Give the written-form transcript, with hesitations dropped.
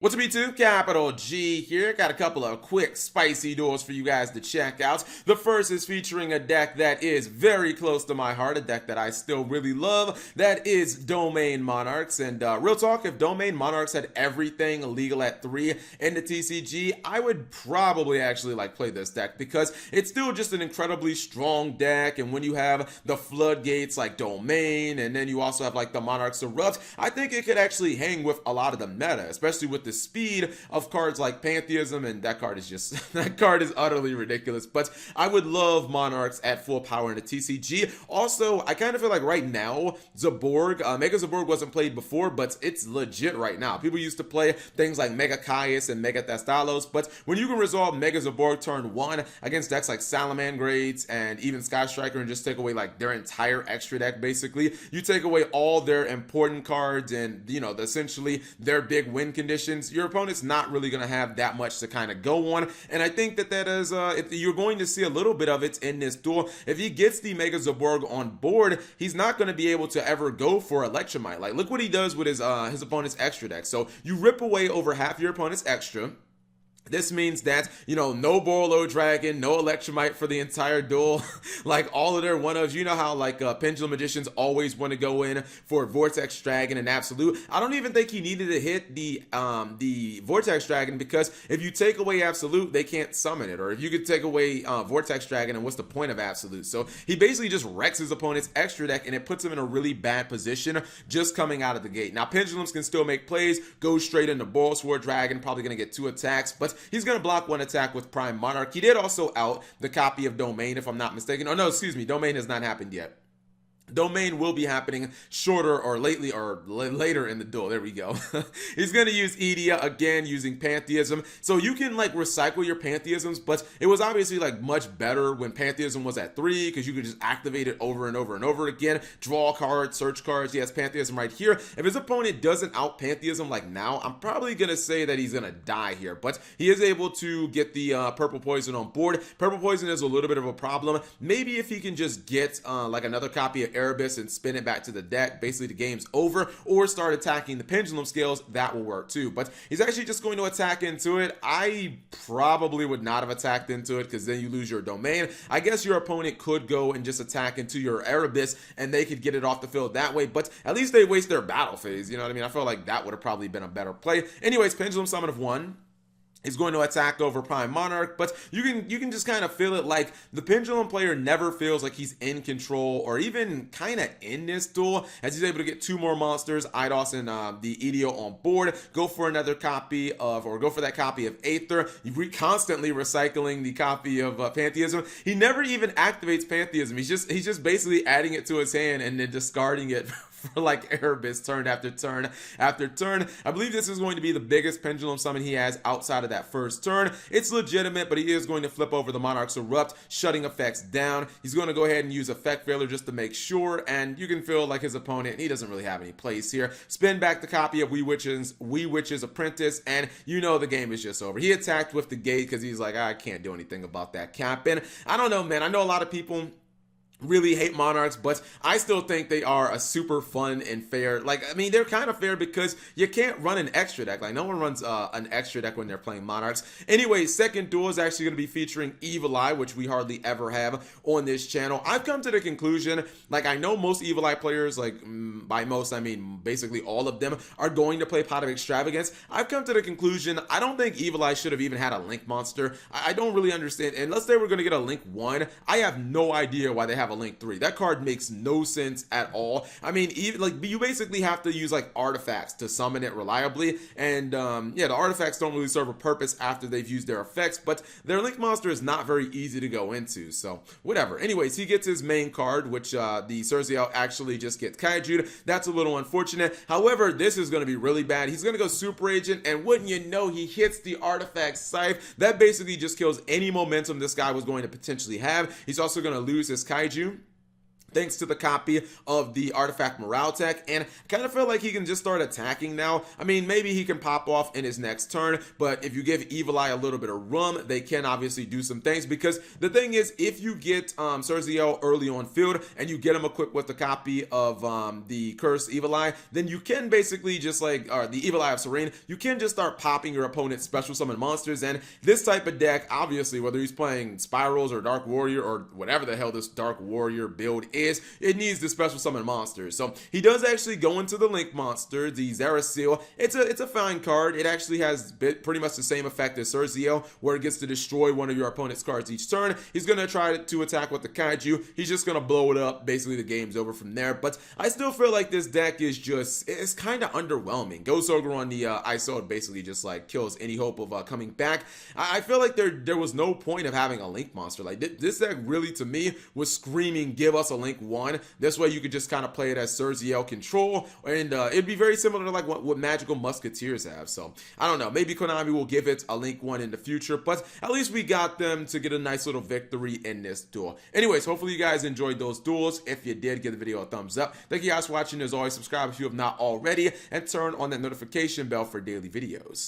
What's up, YouTube? Capital G here. Got a couple of quick, spicy duels for you guys to check out. The first is featuring a deck that is very close to my heart, a deck that I still really love. That is Domain Monarchs. And real talk, if Domain Monarchs had everything legal at 3 in the TCG, I would probably actually play this deck because it's still just an incredibly strong deck. And when you have the floodgates like Domain, and then you also have the Monarchs Erupt, I think it could actually hang with a lot of the meta, especially with the speed of cards like Pantheism, and that card is just that card is utterly ridiculous. But I would love Monarchs at full power in the TCG. Also, I kind of feel like right now Zaborg, Mega Zaborg wasn't played before, but it's legit right now. People used to play things like Mega Caius and Mega Thestalos, but when you can resolve Mega Zaborg turn 1 against decks like Salamandrates and even Sky Striker and just take away their entire extra deck, basically you take away all their important cards and essentially their big win conditions, your opponent's not really going to have that much to kind of go on. And I think that is you're going to see a little bit of it in this duel. If he gets the Mega Zaborg on board, he's not going to be able to ever go for Electromite. Look what he does with his opponent's extra deck. So you rip away over half your opponent's extra. This means that, no Borolo Dragon, no Electromite for the entire duel. All of their one-ofs. You know how, Pendulum Magicians always want to go in for Vortex Dragon and Absolute. I don't even think he needed to hit the Vortex Dragon, because if you take away Absolute, they can't summon it. Or if you could take away Vortex Dragon, and what's the point of Absolute? So he basically just wrecks his opponent's extra deck, and it puts him in a really bad position just coming out of the gate. Now, Pendulums can still make plays, go straight into Boral Sword Dragon, probably going to get 2 attacks, but he's going to block 1 attack with Prime Monarch. He did also out the copy of Domain, if I'm not mistaken. Oh, no, excuse me. Domain has not happened yet. Domain will be happening shorter or later in the duel. There we go. He's going to use Edia again using Pantheism. So you can recycle your Pantheisms, but it was obviously much better when Pantheism was at 3, because you could just activate it over and over and over again. Draw cards, search cards. He has Pantheism right here. If his opponent doesn't out Pantheism now, I'm probably going to say that he's going to die here, but he is able to get the Purple Poison on board. Purple Poison is a little bit of a problem. Maybe if he can just get another copy of Erebus and spin it back to the deck, basically the game's over, or start attacking the Pendulum Scales, that will work too. But he's actually just going to attack into it. I probably would not have attacked into it, because then you lose your Domain. I guess your opponent could go and just attack into your Erebus and they could get it off the field that way, but at least they waste their battle phase, you know what I mean? I feel like that would have probably been a better play. Anyways, Pendulum Summon of 1. He's going to attack over Prime Monarch, but you can just kind of feel it the Pendulum player never feels like he's in control or even kind of in this duel, as he's able to get 2 more monsters, Eidos and the Edio on board, go for that copy of Aether. You're constantly recycling the copy of Pantheism. He never even activates Pantheism. He's just basically adding it to his hand and then discarding it for Erebus turn after turn after turn. I believe this is going to be the biggest Pendulum summon he has outside of that first turn. It's legitimate, but he is going to flip over the Monarchs Erupt, shutting effects down. He's going to go ahead and use Effect Failure just to make sure, and you can feel his opponent, he doesn't really have any plays here. Spin back the copy of Wee Witch's Apprentice, and the game is just over. He attacked with the gate because he's I can't do anything about that cap. And I don't know, man. I know a lot of people really hate Monarchs, but I still think they are a super fun and fair, they're kind of fair because you can't run an extra deck. No one runs an extra deck when they're playing Monarchs. Anyway, second duel is actually going to be featuring Evil Eye, which we hardly ever have on this channel. I've come to the conclusion, I know most Evil Eye players, by most I mean basically all of them, are going to play Pot of Extravagance. I've come to the conclusion, I don't think Evil Eye should have even had a Link monster. I don't really understand, unless they were going to get a Link 1, I have no idea why they have a Link 3. That card makes no sense at all. I mean, even you basically have to use artifacts to summon it reliably, and yeah, the artifacts don't really serve a purpose after they've used their effects, but their Link monster is not very easy to go into, so whatever. Anyways, he gets his main card, which the Cerziel actually just gets Kaiju. That's a little unfortunate. However, this is going to be really bad. He's going to go Super Agent, and wouldn't you know, he hits the Artifact Scythe. That basically just kills any momentum this guy was going to potentially have. He's also going to lose his Kaiju. thanks to the copy of the Artifact Morale Tech, and I kind of feel like he can just start attacking now. I mean, maybe he can pop off in his next turn, but if you give Evil Eye a little bit of room, they can obviously do some things, because the thing is, if you get Sergio early on field, and you get him equipped with the copy of the Cursed Evil Eye, then you can basically just the Evil Eye of Serene, you can just start popping your opponent's special summon monsters, and this type of deck, obviously, whether he's playing Spirals or Dark Warrior, or whatever the hell this Dark Warrior build is, it needs the special summon monsters. So he does actually go into the Link monster, the Zerasil. It's a fine card. It actually has pretty much the same effect as Sergio, where it gets to destroy one of your opponent's cards each turn. He's going to try to attack with the Kaiju. He's just going to blow it up. Basically, the game's over from there. But I still feel like this deck is it's kind of underwhelming. Ghost Ogre on the ISO basically just like kills any hope of coming back. I feel like there was no point of having a Link monster. Like this deck really, to me, was screaming, give us a Link 1. This way you could just kind of play it as Sergio control, and it'd be very similar to like what Magical Musketeers have. So I don't know, maybe Konami will give it a Link 1 in the future, but at least we got them to get a nice little victory in this duel. Anyways, hopefully you guys enjoyed those duels. If you did, give the video a thumbs up. Thank you guys for watching. As always, subscribe if you have not already, and turn on that notification bell for daily videos.